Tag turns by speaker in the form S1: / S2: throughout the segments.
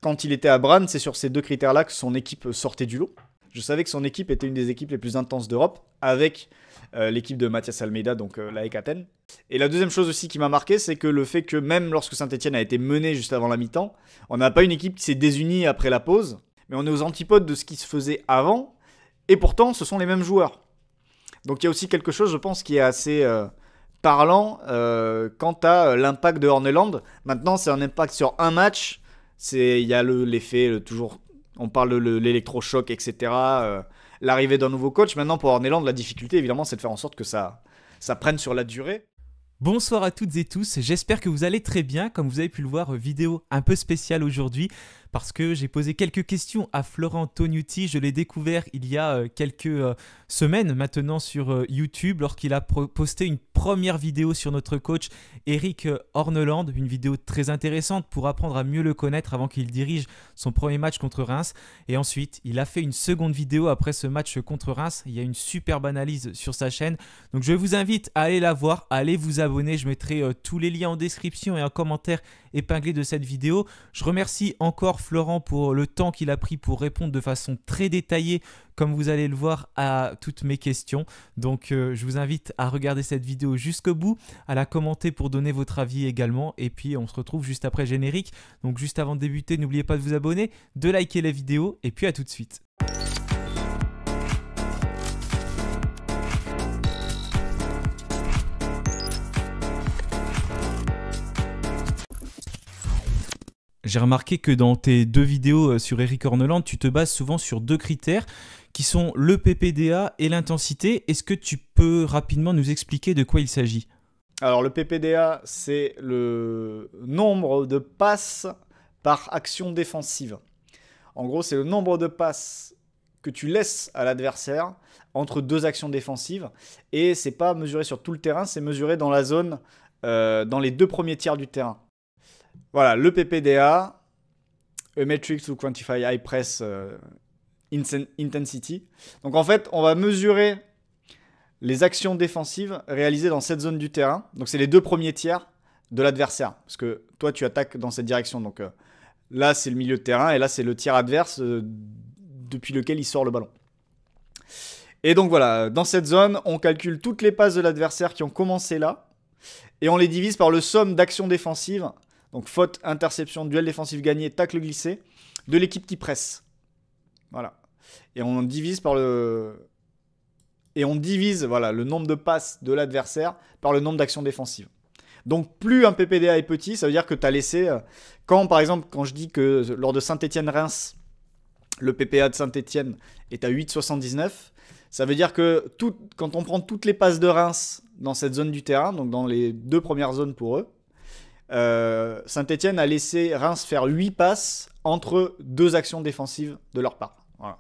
S1: quand il était à Brann, c'est sur ces deux critères-là que son équipe sortait du lot. Je savais que son équipe était une des équipes les plus intenses d'Europe, avec l'équipe de Mathias Almeida, donc l'AEK Athènes. Et la deuxième chose aussi qui m'a marqué, c'est que le fait que même lorsque Saint-Etienne a été mené juste avant la mi-temps, on n'a pas une équipe qui s'est désunie après la pause, mais on est aux antipodes de ce qui se faisait avant, et pourtant ce sont les mêmes joueurs. Donc il y a aussi quelque chose, je pense, qui est assez parlant quant à l'impact de Horneland. Maintenant, c'est un impact sur un match. Il y a l'effet, toujours, on parle de l'électrochoc, etc. L'arrivée d'un nouveau coach. Maintenant, pour Horneland, la difficulté, évidemment, c'est de faire en sorte que ça prenne sur la durée.
S2: Bonsoir à toutes et tous, j'espère que vous allez très bien. Comme vous avez pu le voir, vidéo un peu spéciale aujourd'hui parce que j'ai posé quelques questions à Florent Tognuti. Je l'ai découvert il y a quelques semaines maintenant sur YouTube lorsqu'il a posté une première vidéo sur notre coach Eric Horneland, une vidéo très intéressante pour apprendre à mieux le connaître avant qu'il dirige son premier match contre Reims. Et ensuite, il a fait une seconde vidéo après ce match contre Reims. Il y a une superbe analyse sur sa chaîne. Donc je vous invite à aller la voir, à aller vous abonner. Je mettrai tous les liens en description et en commentaire épinglé de cette vidéo. Je remercie encore Florent pour le temps qu'il a pris pour répondre de façon très détaillée, comme vous allez le voir, à toutes mes questions. Donc je vous invite à regarder cette vidéo jusqu'au bout, à la commenter pour donner votre avis également. Et puis on se retrouve juste après le générique. Donc juste avant de débuter, n'oubliez pas de vous abonner, de liker la vidéo et puis à tout de suite. J'ai remarqué que dans tes deux vidéos sur Eric Horneland, tu te bases souvent sur deux critères qui sont le PPDA et l'intensité. Est-ce que tu peux rapidement nous expliquer de quoi il s'agit ?
S1: Alors le PPDA, c'est le nombre de passes par action défensive. En gros, c'est le nombre de passes que tu laisses à l'adversaire entre deux actions défensives. Et c'est pas mesuré sur tout le terrain, c'est mesuré dans la zone, dans les deux premiers tiers du terrain. Voilà, le PPDA, a metric to quantify high press intensity. Donc en fait, on va mesurer les actions défensives réalisées dans cette zone du terrain. Donc c'est les deux premiers tiers de l'adversaire. Parce que toi, tu attaques dans cette direction. Donc là, c'est le milieu de terrain et là, c'est le tiers adverse depuis lequel il sort le ballon. Et donc voilà, dans cette zone, on calcule toutes les passes de l'adversaire qui ont commencé là et on les divise par le somme d'actions défensives. Donc faute, interception, duel défensif gagné, tacle glissé, de l'équipe qui presse. Voilà. Et on divise par le... Et on divise voilà, le nombre de passes de l'adversaire par le nombre d'actions défensives. Donc plus un PPDA est petit, ça veut dire que tu as laissé... par exemple, quand je dis que lors de Saint-Etienne-Reims, le PPA de Saint-Etienne est à 8,79, ça veut dire que quand on prend toutes les passes de Reims dans cette zone du terrain, donc dans les deux premières zones pour eux, Saint-Etienne a laissé Reims faire 8 passes entre deux actions défensives de leur part. Voilà.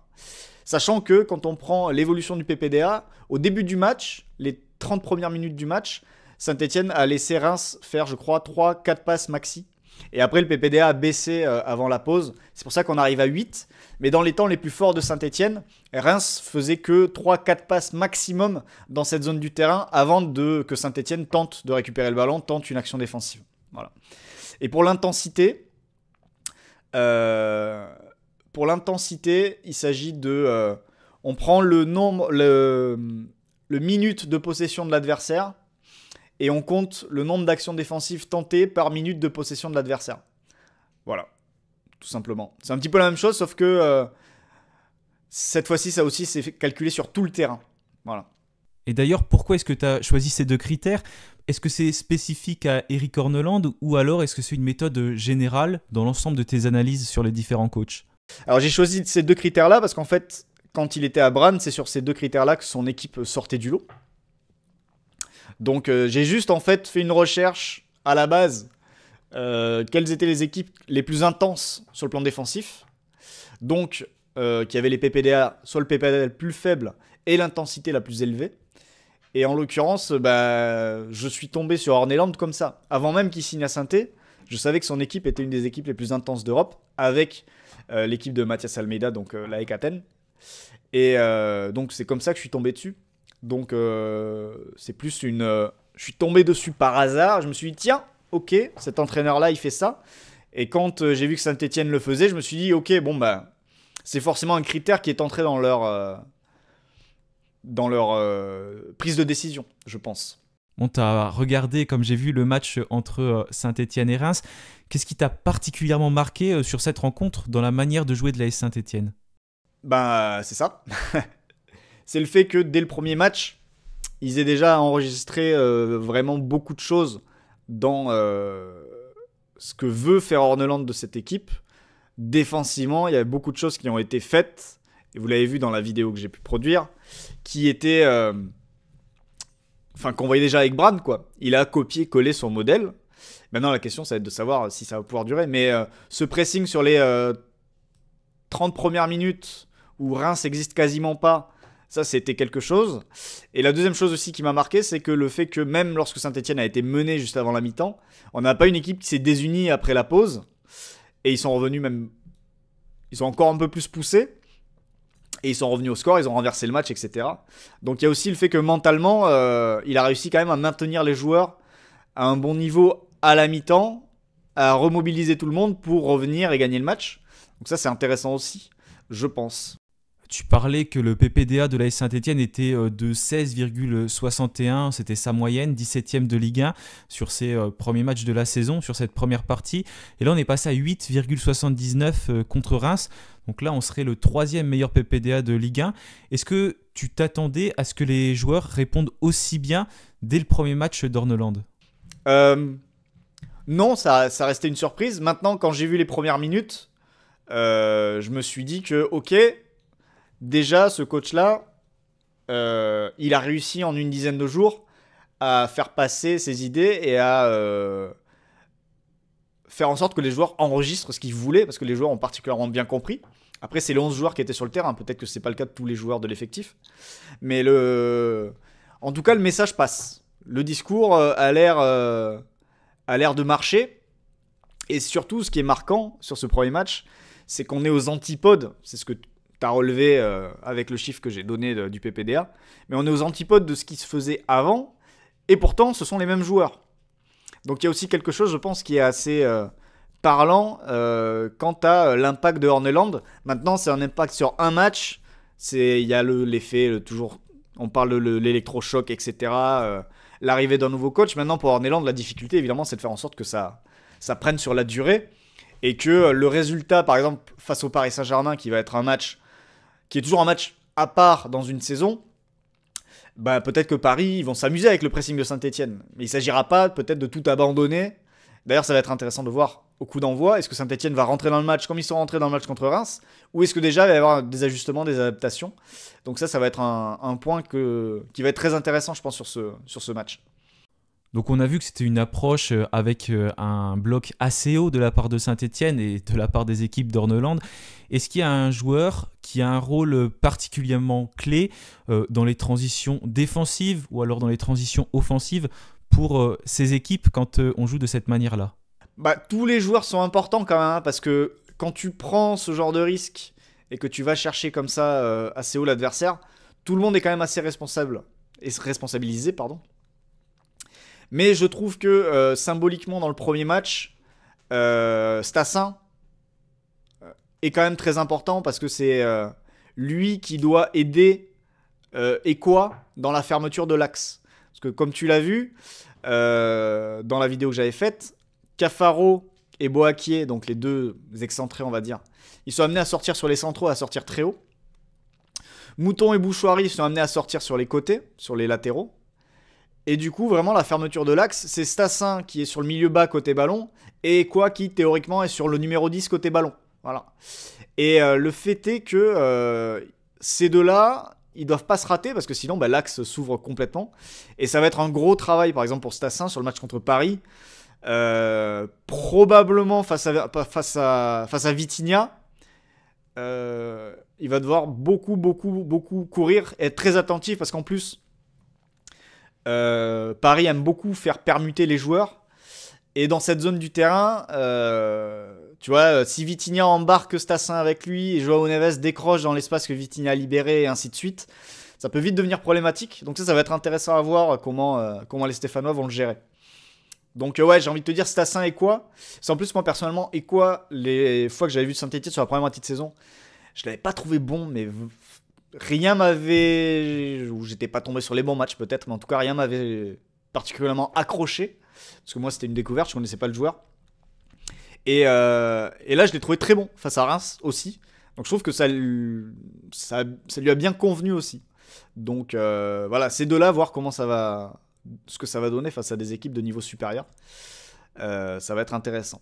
S1: Sachant que quand on prend l'évolution du PPDA, au début du match, les 30 premières minutes du match, Saint-Etienne a laissé Reims faire, je crois, 3-4 passes maxi. Et après, le PPDA a baissé avant la pause. C'est pour ça qu'on arrive à 8. Mais dans les temps les plus forts de Saint-Etienne, Reims faisait que 3-4 passes maximum dans cette zone du terrain avant que Saint-Etienne tente de récupérer le ballon, tente une action défensive. Voilà. Et pour l'intensité, il s'agit de... on prend le minute de possession de l'adversaire et on compte le nombre d'actions défensives tentées par minute de possession de l'adversaire. Voilà, tout simplement. C'est un petit peu la même chose, sauf que cette fois-ci, ça aussi, c'est calculé sur tout le terrain. Voilà.
S2: Et d'ailleurs, pourquoi est-ce que tu as choisi ces deux critères ? Est-ce que c'est spécifique à Eric Horneland ou alors est-ce que c'est une méthode générale dans l'ensemble de tes analyses sur les différents coachs ?
S1: Alors j'ai choisi ces deux critères-là parce qu'en fait, quand il était à Brann, c'est sur ces deux critères-là que son équipe sortait du lot. Donc j'ai juste en fait fait une recherche à la base. Quelles étaient les équipes les plus intenses sur le plan défensif. Donc qui avaient les PPDA, soit le PPDA le plus faible et l'intensité la plus élevée. Et en l'occurrence, je suis tombé sur Horneland comme ça. Avant même qu'il signe à Saint-Etienne, je savais que son équipe était une des équipes les plus intenses d'Europe, avec l'équipe de Mathias Almeida, donc l'AEK Athènes. Et donc c'est comme ça que je suis tombé dessus. Donc c'est plus une... je suis tombé dessus par hasard, je me suis dit, tiens, ok, cet entraîneur-là, il fait ça. Et quand j'ai vu que Saint-Etienne le faisait, je me suis dit, ok, bon, bah, c'est forcément un critère qui est entré dans leur prise de décision, je pense.
S2: On t'a regardé, comme j'ai vu, le match entre Saint-Etienne et Reims. Qu'est-ce qui t'a particulièrement marqué sur cette rencontre dans la manière de jouer de l'AS Saint-Etienne?
S1: Bah, c'est ça. C'est le fait que dès le premier match, ils aient déjà enregistré vraiment beaucoup de choses dans ce que veut faire Orneland de cette équipe. Défensivement, il y a beaucoup de choses qui ont été faites, et vous l'avez vu dans la vidéo que j'ai pu produire, qui étaient... Enfin, qu'on voyait déjà avec Bran, quoi. Il a copié-collé son modèle. Maintenant, la question, ça va être de savoir si ça va pouvoir durer. Mais ce pressing sur les 30 premières minutes où Reims n'existe quasiment pas, ça, c'était quelque chose. Et la deuxième chose aussi qui m'a marqué, c'est que le fait que même lorsque Saint-Etienne a été mené juste avant la mi-temps, on n'a pas une équipe qui s'est désunie après la pause. Et ils sont revenus même... Ils ont encore un peu plus poussé. Et ils sont revenus au score, ils ont renversé le match, etc. Donc il y a aussi le fait que mentalement, il a réussi quand même à maintenir les joueurs à un bon niveau à la mi-temps, à remobiliser tout le monde pour revenir et gagner le match. Donc ça, c'est intéressant aussi, je pense.
S2: Tu parlais que le PPDA de l'AS Saint-Etienne était de 16,61, c'était sa moyenne, 17e de Ligue 1 sur ses premiers matchs de la saison, sur cette première partie. Et là, on est passé à 8,79 contre Reims. Donc là, on serait le 3e meilleur PPDA de Ligue 1. Est-ce que tu t'attendais à ce que les joueurs répondent aussi bien dès le premier match d'Orneland?
S1: Non, ça restait une surprise. Maintenant, quand j'ai vu les premières minutes, je me suis dit que, ok, déjà, ce coach-là, il a réussi en une dizaine de jours à faire passer ses idées et à faire en sorte que les joueurs enregistrent ce qu'ils voulaient, parce que les joueurs ont particulièrement bien compris. Après, c'est les 11 joueurs qui étaient sur le terrain. Peut-être que ce n'est pas le cas de tous les joueurs de l'effectif. Mais en tout cas, le message passe. Le discours a l'air de marcher. Et surtout, ce qui est marquant sur ce premier match, c'est qu'on est aux antipodes. C'est ce que tu as relevé avec le chiffre que j'ai donné du PPDA. Mais on est aux antipodes de ce qui se faisait avant. Et pourtant, ce sont les mêmes joueurs. Donc il y a aussi quelque chose, je pense, qui est assez parlant quant à l'impact de Orneland. Maintenant, c'est un impact sur un match. Il y a l'effet, toujours, on parle de l'électrochoc, etc. L'arrivée d'un nouveau coach. Maintenant, pour Orneland, la difficulté, évidemment, c'est de faire en sorte que ça prenne sur la durée. Et que le résultat, par exemple, face au Paris Saint-Germain, qui va être un match, qui est toujours un match à part dans une saison, bah, peut-être que Paris, ils vont s'amuser avec le pressing de Saint-Etienne. Mais il ne s'agira pas peut-être de tout abandonner. D'ailleurs, ça va être intéressant de voir au coup d'envoi, est-ce que Saint-Etienne va rentrer dans le match comme ils sont rentrés dans le match contre Reims, ou est-ce que déjà il va y avoir des ajustements, des adaptations. Donc ça va être un point qui va être très intéressant, je pense, sur ce match.
S2: Donc on a vu que c'était une approche avec un bloc assez haut de la part de Saint-Etienne et de la part des équipes d'Orneland. Est-ce qu'il y a un joueur qui a un rôle particulièrement clé dans les transitions défensives ou alors dans les transitions offensives pour ces équipes quand on joue de cette manière-là?
S1: Bah, tous les joueurs sont importants quand même, hein, parce que quand tu prends ce genre de risque et que tu vas chercher comme ça assez haut l'adversaire, tout le monde est quand même assez responsabilisé, pardon. Mais je trouve que symboliquement dans le premier match, Stassin est quand même très important parce que c'est lui qui doit aider Ekwa dans la fermeture de l'axe. Parce que comme tu l'as vu dans la vidéo que j'avais faite, Cafaro et Boakier, donc les deux excentrés on va dire, ils sont amenés à sortir sur les centraux, à sortir très haut. Mouton et Bouchoirie sont amenés à sortir sur les côtés, sur les latéraux. Et du coup, vraiment, la fermeture de l'axe, c'est Stassin qui est sur le milieu bas côté ballon et quoi qui, théoriquement, est sur le numéro 10 côté ballon. Voilà. Et le fait est que ces deux-là, ils doivent pas se rater parce que sinon, bah, l'axe s'ouvre complètement. Et ça va être un gros travail, par exemple, pour Stassin sur le match contre Paris. Probablement face à Vitinha. Il va devoir beaucoup courir et être très attentif parce qu'en plus, Paris aime beaucoup faire permuter les joueurs et dans cette zone du terrain tu vois, si Vitinha embarque Stassin avec lui et Joao Neves décroche dans l'espace que Vitinha a libéré et ainsi de suite, ça peut vite devenir problématique. Donc ça va être intéressant à voir comment les Stéphanois vont le gérer. Donc ouais, j'ai envie de te dire Stassin et quoi. C'est en plus moi personnellement et quoi les fois que j'avais vu Saint-Étienne sur la première moitié de saison, je l'avais pas trouvé bon, mais rien m'avait, ou j'étais pas tombé sur les bons matchs peut-être, mais en tout cas rien m'avait particulièrement accroché parce que moi c'était une découverte, je connaissais pas le joueur. Et là je l'ai trouvé très bon face à Reims aussi. Donc je trouve que ça lui a bien convenu aussi. Donc voilà, ces deux-là, voir comment ça va, ce que ça va donner face à des équipes de niveau supérieur, ça va être intéressant.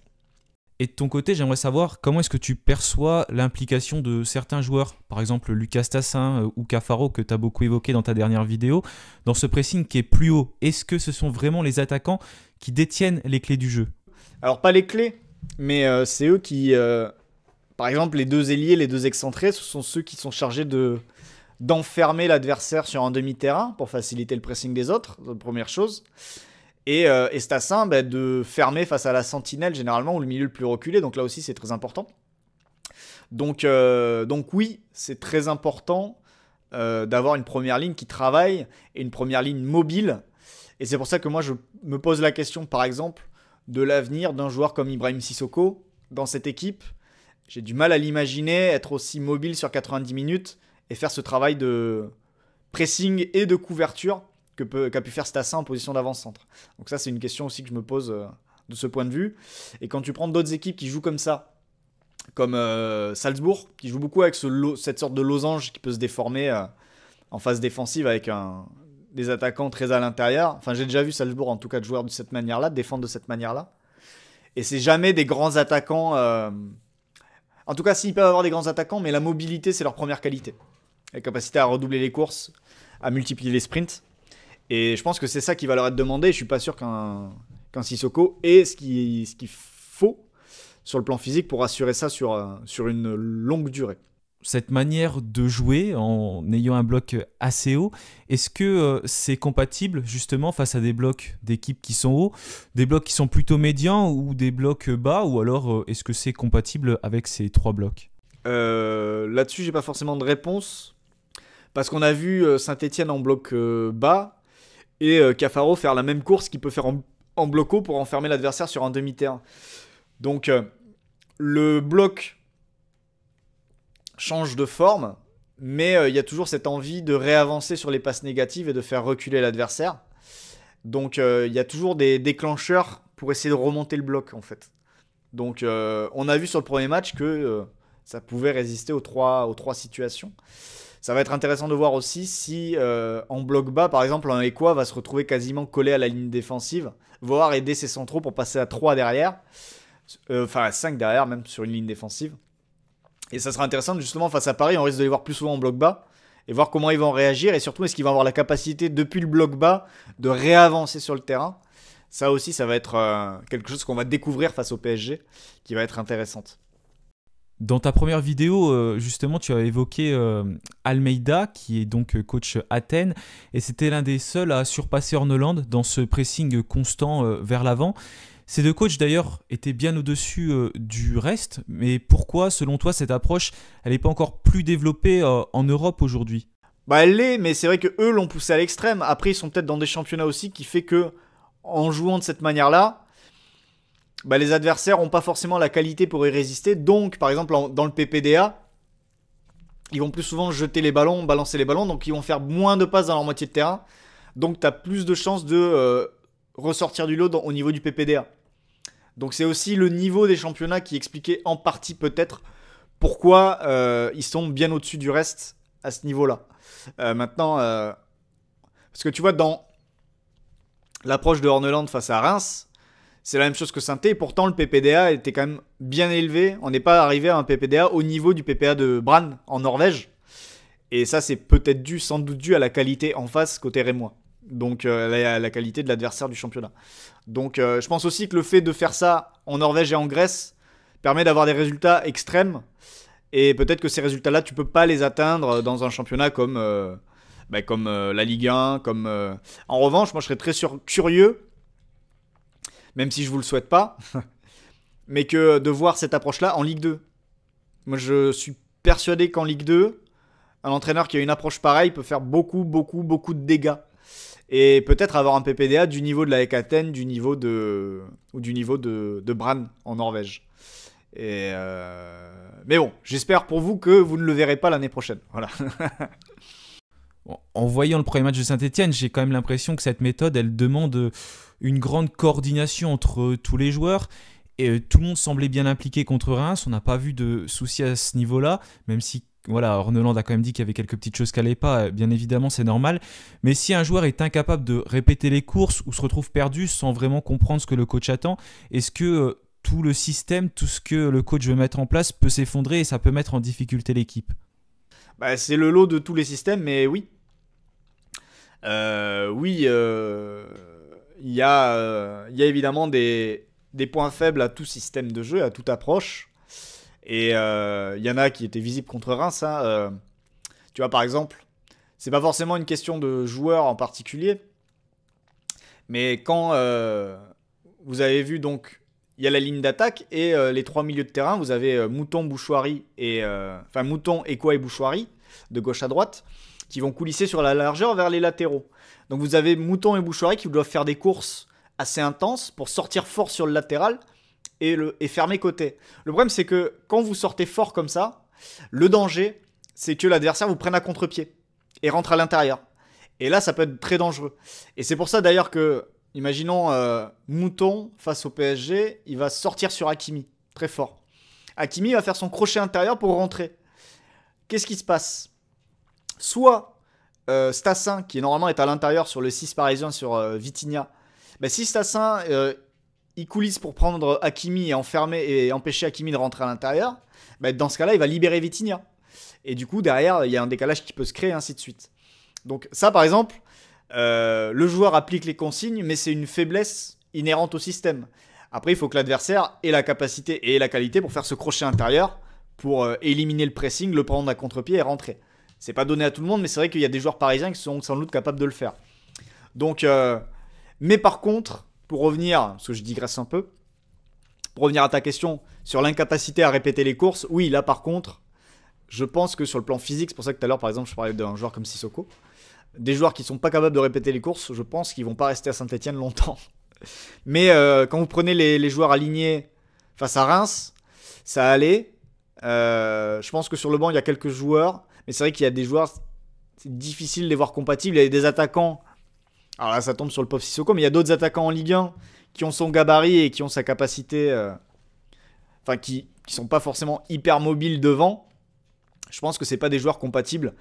S2: Et de ton côté, j'aimerais savoir comment est-ce que tu perçois l'implication de certains joueurs, par exemple Lucas Tassin ou Cafaro, que tu as beaucoup évoqué dans ta dernière vidéo, dans ce pressing qui est plus haut. Est-ce que ce sont vraiment les attaquants qui détiennent les clés du jeu?
S1: Alors pas les clés, mais c'est eux qui, par exemple les deux ailiers, les deux excentrés, ce sont ceux qui sont chargés d'enfermer l'adversaire sur un demi-terrain pour faciliter le pressing des autres, première chose. Et Stassin, de fermer face à la sentinelle généralement, ou le milieu le plus reculé, donc là aussi c'est très important. Donc oui, c'est très important d'avoir une première ligne qui travaille et une première ligne mobile. Et c'est pour ça que moi je me pose la question par exemple de l'avenir d'un joueur comme Ibrahim Sissoko dans cette équipe. J'ai du mal à l'imaginer être aussi mobile sur 90 minutes et faire ce travail de pressing et de couverture qu'a pu faire Stassin en position d'avant-centre. Donc ça, c'est une question aussi que je me pose de ce point de vue. Et quand tu prends d'autres équipes qui jouent comme ça, comme Salzbourg, qui joue beaucoup avec cette sorte de losange qui peut se déformer en phase défensive avec des attaquants très à l'intérieur. Enfin, j'ai déjà vu Salzbourg, en tout cas, de joueurs de cette manière-là, de défendre de cette manière-là. Et c'est jamais des grands attaquants... En tout cas, s'ils peuvent avoir des grands attaquants, mais la mobilité, c'est leur première qualité. La capacité à redoubler les courses, à multiplier les sprints. Et je pense que c'est ça qui va leur être demandé. Je ne suis pas sûr qu'un Sissoko ait ce qu'il faut sur le plan physique pour assurer ça sur une longue durée.
S2: Cette manière de jouer en ayant un bloc assez haut, est-ce que c'est compatible justement face à des blocs d'équipes qui sont hauts, des blocs qui sont plutôt médians ou des blocs bas, ou alors est-ce que c'est compatible avec ces trois blocs?
S1: Là-dessus, j'ai pas forcément de réponse parce qu'on a vu Saint-Étienne en bloc bas et Cafaro faire la même course qu'il peut faire en bloc haut pour enfermer l'adversaire sur un demi-terrain. Donc le bloc change de forme, mais il y a toujours cette envie de réavancer sur les passes négatives et de faire reculer l'adversaire. Donc il y a toujours des déclencheurs pour essayer de remonter le bloc en fait. Donc on a vu sur le premier match que ça pouvait résister aux trois situations. Ça va être intéressant de voir aussi si en bloc bas, par exemple, un Ekwa va se retrouver quasiment collé à la ligne défensive, voire aider ses centraux pour passer à 3 derrière, enfin à 5 derrière même sur une ligne défensive. Et ça sera intéressant justement face à Paris, on risque de les voir plus souvent en bloc bas et voir comment ils vont réagir et surtout est-ce qu'ils vont avoir la capacité depuis le bloc bas de réavancer sur le terrain. Ça aussi, ça va être quelque chose qu'on va découvrir face au PSG qui va être intéressante.
S2: Dans ta première vidéo, justement, tu as évoqué Almeida, qui est donc coach Athènes, et c'était l'un des seuls à surpasser Horneland dans ce pressing constant vers l'avant. Ces deux coachs, d'ailleurs, étaient bien au-dessus du reste, mais pourquoi, selon toi, cette approche, elle n'est pas encore plus développée en Europe aujourd'hui?
S1: Elle l'est, mais c'est vrai qu'eux l'ont poussé à l'extrême. Après, ils sont peut-être dans des championnats aussi qui fait que, en jouant de cette manière-là, les adversaires n'ont pas forcément la qualité pour y résister. Donc, par exemple, dans le PPDA, ils vont plus souvent jeter les ballons, balancer les ballons. Donc, ils vont faire moins de passes dans leur moitié de terrain. Donc, tu as plus de chances de ressortir du lot au niveau du PPDA. Donc, c'est aussi le niveau des championnats qui expliquait en partie peut-être pourquoi ils sont bien au-dessus du reste à ce niveau-là. Maintenant, parce que tu vois, dans l'approche de Horneland face à Reims, c'est la même chose que Saint-Étienne, et pourtant le PPDA était quand même bien élevé. On n'est pas arrivé à un PPDA au niveau du PPA de Brann en Norvège. Et ça, c'est peut-être sans doute dû à la qualité en face côté rémois. Donc la qualité de l'adversaire du championnat. Donc je pense aussi que le fait de faire ça en Norvège et en Grèce permet d'avoir des résultats extrêmes. Et peut-être que ces résultats-là, tu peux pas les atteindre dans un championnat comme la Ligue 1. En revanche, moi je serais très curieux, même si je vous le souhaite pas, mais que de voir cette approche-là en Ligue 2. Moi, je suis persuadé qu'en Ligue 2, un entraîneur qui a une approche pareille peut faire beaucoup de dégâts. Et peut-être avoir un PPDA du niveau de la Ekaten, ou du niveau de Brann en Norvège. Mais bon, j'espère pour vous que vous ne le verrez pas l'année prochaine. Voilà.
S2: Bon, en voyant le premier match de Saint-Etienne, j'ai quand même l'impression que cette méthode, elle demande une grande coordination entre tous les joueurs. Et tout le monde semblait bien impliqué contre Reims. On n'a pas vu de soucis à ce niveau-là, même si voilà, Orneland a quand même dit qu'il y avait quelques petites choses qui n'allaient pas. Bien évidemment, c'est normal. Mais si un joueur est incapable de répéter les courses ou se retrouve perdu sans vraiment comprendre ce que le coach attend, est-ce que tout le système, tout ce que le coach veut mettre en place peut s'effondrer et ça peut mettre en difficulté l'équipe?
S1: Bah, c'est le lot de tous les systèmes, mais oui. Oui, il y a évidemment des points faibles à tout système de jeu, à toute approche. Et il y en a qui étaient visibles contre Reims. Hein. Tu vois, par exemple, c'est pas forcément une question de joueur en particulier. Mais quand vous avez vu, donc, il y a la ligne d'attaque et les trois milieux de terrain, vous avez Mouton, Bouchoirie enfin Mouton, Ekwa et Bouchoirie, de gauche à droite, qui vont coulisser sur la largeur vers les latéraux. Donc vous avez Mouton et Bouchoirie qui doivent faire des courses assez intenses pour sortir fort sur le latéral et fermer côté. Le problème, c'est que quand vous sortez fort comme ça, le danger, c'est que l'adversaire vous prenne à contre-pied et rentre à l'intérieur. Et là, ça peut être très dangereux. Et c'est pour ça d'ailleurs que, imaginons Mouton face au PSG, il va sortir sur Hakimi, très fort. Hakimi va faire son crochet intérieur pour rentrer. Qu'est-ce qui se passe? Soit Stassin, qui normalement est à l'intérieur sur le 6 parisien sur Vitinha, bah, si Stassin il coulisse pour prendre Hakimi et enfermer et empêcher Hakimi de rentrer à l'intérieur, bah, dans ce cas-là, il va libérer Vitinha. Et du coup, derrière, il y a un décalage qui peut se créer, ainsi de suite. Donc ça, par exemple, le joueur applique les consignes, mais c'est une faiblesse inhérente au système. Après, il faut que l'adversaire ait la capacité et la qualité pour faire ce crochet intérieur, pour éliminer le pressing, le prendre à contre-pied et rentrer. C'est pas donné à tout le monde, mais c'est vrai qu'il y a des joueurs parisiens qui sont sans doute capables de le faire. Donc, mais par contre, pour revenir, parce que je digresse un peu, pour revenir à ta question sur l'incapacité à répéter les courses, oui, là par contre, je pense que sur le plan physique, c'est pour ça que tout à l'heure, par exemple, je parlais d'un joueur comme Sissoko, des joueurs qui sont pas capables de répéter les courses, je pense qu'ils vont pas rester à Saint-Etienne longtemps. Mais quand vous prenez les joueurs alignés face à Reims, ça allait. Je pense que sur le banc, il y a quelques joueurs. Mais c'est vrai qu'il y a des joueurs, c'est difficile de les voir compatibles. Il y a des attaquants. Alors là, ça tombe sur le pauvre Sissoko. Mais il y a d'autres attaquants en Ligue 1 qui ont son gabarit et qui ont sa capacité. Enfin, qui sont pas forcément hyper mobiles devant. Je pense que c'est pas des joueurs compatibles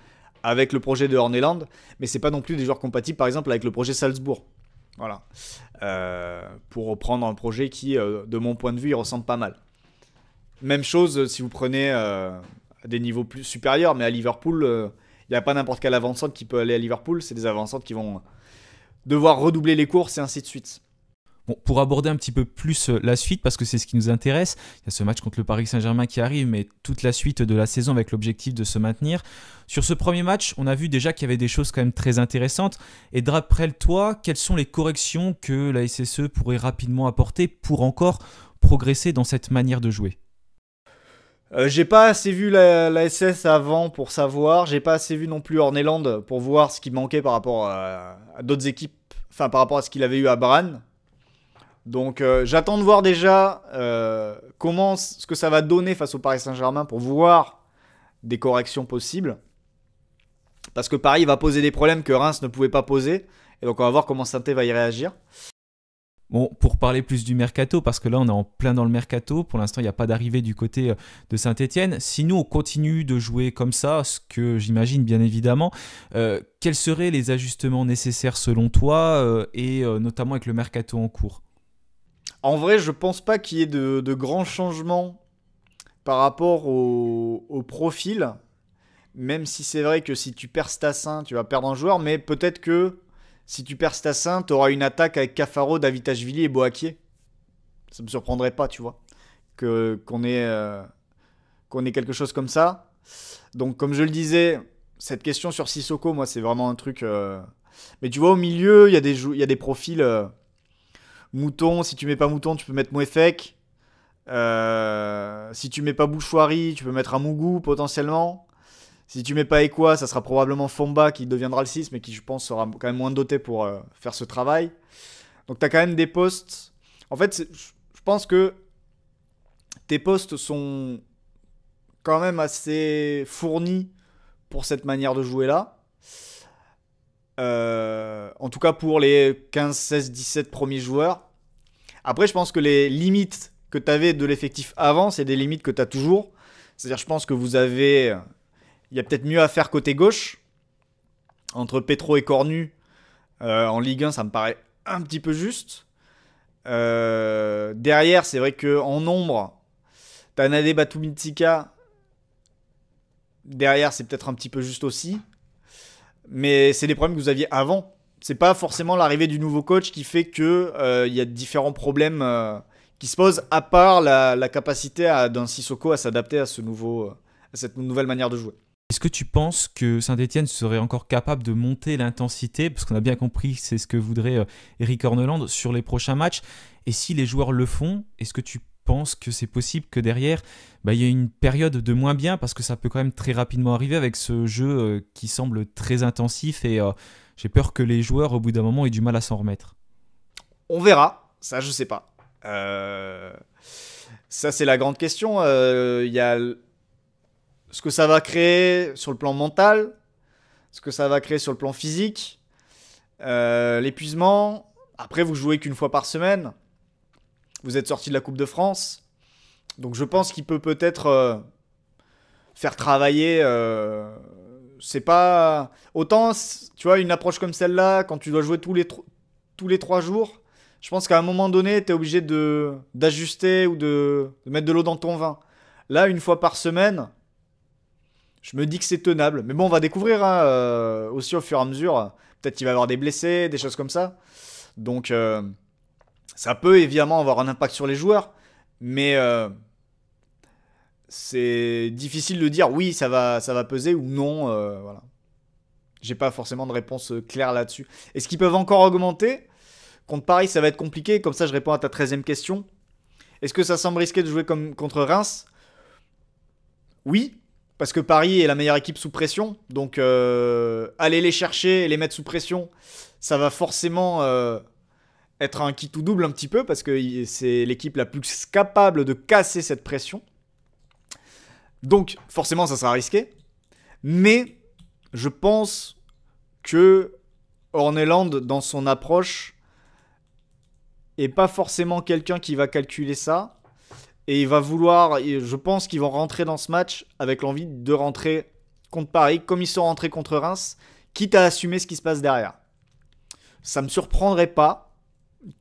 S1: avec le projet de Horneland. Mais c'est pas non plus des joueurs compatibles, par exemple, avec le projet Salzbourg. Voilà. Pour reprendre un projet qui, de mon point de vue, il ressemble pas mal. Même chose si vous prenez à des niveaux plus supérieurs, mais à Liverpool, il n'y a pas n'importe quel avant-centre qui peut aller à Liverpool. C'est des avant-centres qui vont devoir redoubler les courses et ainsi de suite.
S2: Bon, pour aborder un petit peu plus la suite, parce que c'est ce qui nous intéresse, il y a ce match contre le Paris Saint-Germain qui arrive, mais toute la suite de la saison avec l'objectif de se maintenir. Sur ce premier match, on a vu déjà qu'il y avait des choses quand même très intéressantes. Et d'après toi, quelles sont les corrections que la SSE pourrait rapidement apporter pour encore progresser dans cette manière de jouer?
S1: J'ai pas assez vu la SS avant pour savoir. J'ai pas assez vu non plus Horneland pour voir ce qui manquait par rapport à d'autres équipes. Enfin, par rapport à ce qu'il avait eu à Brann. Donc j'attends de voir déjà ce que ça va donner face au Paris Saint-Germain pour voir des corrections possibles. Parce que Paris va poser des problèmes que Reims ne pouvait pas poser. Et donc on va voir comment Saint-Étienne va y réagir.
S2: Bon, pour parler plus du mercato, parce que là on est en plein dans le mercato, pour l'instant il n'y a pas d'arrivée du côté de Saint-Etienne. Si nous on continue de jouer comme ça, ce que j'imagine bien évidemment, quels seraient les ajustements nécessaires selon toi, et notamment avec le mercato en cours?
S1: En vrai, je pense pas qu'il y ait de grands changements par rapport au profil. Même si c'est vrai que si tu perds Stassin, tu vas perdre un joueur. Mais peut-être que si tu perds Stassin, tu auras une attaque avec Cafaro, Davitashvili et Boakier. Ça me surprendrait pas, tu vois. Qu'on ait quelque chose comme ça. Donc, comme je le disais, cette question sur Sissoko, moi, c'est vraiment un truc... Mais tu vois, au milieu, il y a des profils... Mouton, si tu mets pas Mouton, tu peux mettre Mouefek. Si tu mets pas Bouchoirie, tu peux mettre un Mougou potentiellement. Si tu mets pas Ekwa, ça sera probablement Fomba qui deviendra le 6, mais qui, je pense, sera quand même moins doté pour faire ce travail. Donc, tu as quand même des postes. En fait, je pense que tes postes sont quand même assez fournis pour cette manière de jouer là. En tout cas, pour les 15, 16, 17 premiers joueurs. Après, je pense que les limites que tu avais de l'effectif avant, c'est des limites que tu as toujours. C'est-à-dire, je pense que vous avez. Il y a peut-être mieux à faire côté gauche. Entre Petro et Cornu, en Ligue 1, ça me paraît un petit peu juste. Derrière, c'est vrai qu'en nombre, t'as Nade Batumitsika. Derrière, c'est peut-être un petit peu juste aussi. Mais c'est des problèmes que vous aviez avant. C'est pas forcément l'arrivée du nouveau coach qui fait que y a différents problèmes qui se posent, à part la capacité d'un Sissoko à s'adapter à cette nouvelle manière de jouer.
S2: Est-ce que tu penses que Saint-Etienne serait encore capable de monter l'intensité, parce qu'on a bien compris que c'est ce que voudrait Eric Horneland sur les prochains matchs, et si les joueurs le font, est-ce que tu penses que c'est possible que derrière, il y ait une période de moins bien, parce que ça peut quand même très rapidement arriver avec ce jeu qui semble très intensif, et j'ai peur que les joueurs, au bout d'un moment, aient du mal à s'en remettre.
S1: On verra, ça je sais pas. Ça c'est la grande question. Il y a ce que ça va créer sur le plan mental, ce que ça va créer sur le plan physique, l'épuisement. Après, vous jouez qu'une fois par semaine. Vous êtes sorti de la Coupe de France. Donc je pense qu'il peut peut-être faire travailler. C'est pas. Autant, tu vois, une approche comme celle-là, quand tu dois jouer tous les 3 jours, je pense qu'à un moment donné, tu es obligé d'ajuster ou de mettre de l'eau dans ton vin. Là, une fois par semaine, je me dis que c'est tenable. Mais bon, on va découvrir aussi au fur et à mesure. Peut-être qu'il va y avoir des blessés, des choses comme ça. Donc, ça peut évidemment avoir un impact sur les joueurs. Mais c'est difficile de dire oui, ça va peser ou non. Voilà. J'ai pas forcément de réponse claire là-dessus. Est-ce qu'ils peuvent encore augmenter ? Contre Paris, ça va être compliqué. Comme ça, je réponds à ta 13e question. Est-ce que ça semble risqué de jouer comme contre Reims ? Oui, parce que Paris est la meilleure équipe sous pression. Donc, aller les chercher et les mettre sous pression, ça va forcément être un qui tout double un petit peu, parce que c'est l'équipe la plus capable de casser cette pression. Donc, forcément, ça sera risqué. Mais je pense que Horneland, dans son approche, est pas forcément quelqu'un qui va calculer ça. Et il va vouloir, je pense qu'ils vont rentrer dans ce match avec l'envie de rentrer contre Paris, comme ils sont rentrés contre Reims, quitte à assumer ce qui se passe derrière. Ça me surprendrait pas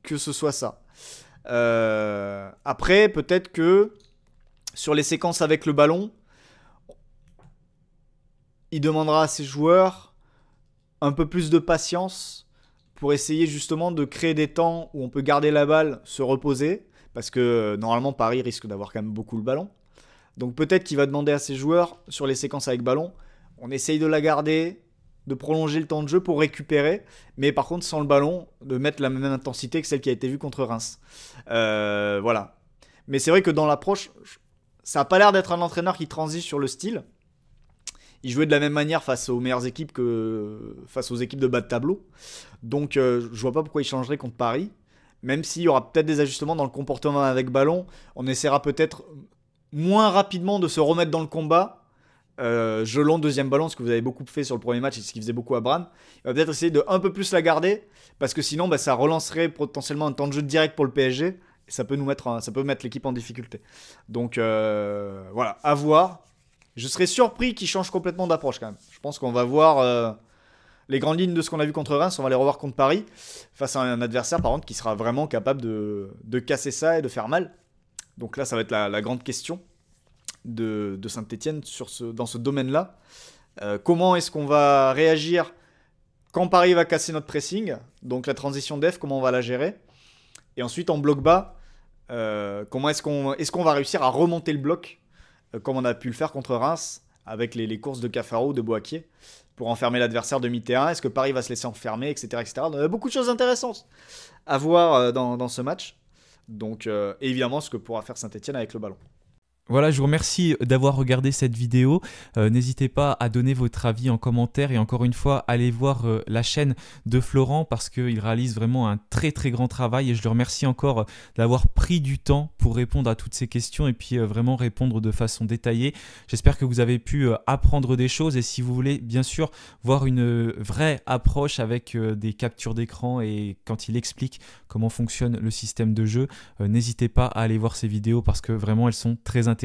S1: que ce soit ça. Après, peut-être que sur les séquences avec le ballon, il demandera à ses joueurs un peu plus de patience pour essayer justement de créer des temps où on peut garder la balle, se reposer, parce que normalement Paris risque d'avoir quand même beaucoup le ballon. Donc peut-être qu'il va demander à ses joueurs, sur les séquences avec ballon, on essaye de la garder, de prolonger le temps de jeu pour récupérer, mais par contre sans le ballon, de mettre la même intensité que celle qui a été vue contre Reims. Voilà. Mais c'est vrai que dans l'approche, ça n'a pas l'air d'être un entraîneur qui transige sur le style. Il jouait de la même manière face aux meilleures équipes que face aux équipes de bas de tableau. Donc je vois pas pourquoi il changerait contre Paris. Même s'il y aura peut-être des ajustements dans le comportement avec ballon, on essaiera peut-être moins rapidement de se remettre dans le combat. Jelon, deuxième ballon, ce que vous avez beaucoup fait sur le premier match et ce qu'il faisait beaucoup à Brann. Il va peut-être essayer de un peu plus la garder, parce que sinon ça relancerait potentiellement un temps de jeu direct pour le PSG. Et ça peut mettre l'équipe en difficulté. Donc voilà, à voir. Je serais surpris qu'il change complètement d'approche quand même. Je pense qu'on va voir les grandes lignes de ce qu'on a vu contre Reims, on va les revoir contre Paris, face à un adversaire par contre qui sera vraiment capable de casser ça et de faire mal. Donc là, ça va être la grande question de Saint-Etienne dans ce domaine-là. Comment est-ce qu'on va réagir quand Paris va casser notre pressing ? Donc la transition def, comment on va la gérer ? Et ensuite, en bloc bas, comment est-ce qu'on va réussir à remonter le bloc comme on a pu le faire contre Reims, avec les courses de Cafaro, de Boakier, pour enfermer l'adversaire de mi-terrain. Est-ce que Paris va se laisser enfermer, etc. etc. Il y a beaucoup de choses intéressantes à voir dans ce match. Donc, évidemment, ce que pourra faire Saint-Etienne avec le ballon.
S2: Voilà, je vous remercie d'avoir regardé cette vidéo. N'hésitez pas à donner votre avis en commentaire et encore une fois, allez voir la chaîne de Florent parce qu'il réalise vraiment un très très grand travail et je le remercie encore d'avoir pris du temps pour répondre à toutes ces questions et puis vraiment répondre de façon détaillée. J'espère que vous avez pu apprendre des choses et si vous voulez bien sûr voir une vraie approche avec des captures d'écran et quand il explique comment fonctionne le système de jeu, n'hésitez pas à aller voir ces vidéos parce que vraiment elles sont très intéressantes.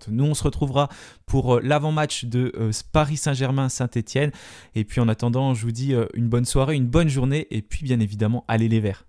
S2: Nous, on se retrouvera pour l'avant-match de Paris Saint-Germain-Saint-Etienne. Et puis en attendant, je vous dis une bonne soirée, une bonne journée et puis bien évidemment, allez les Verts.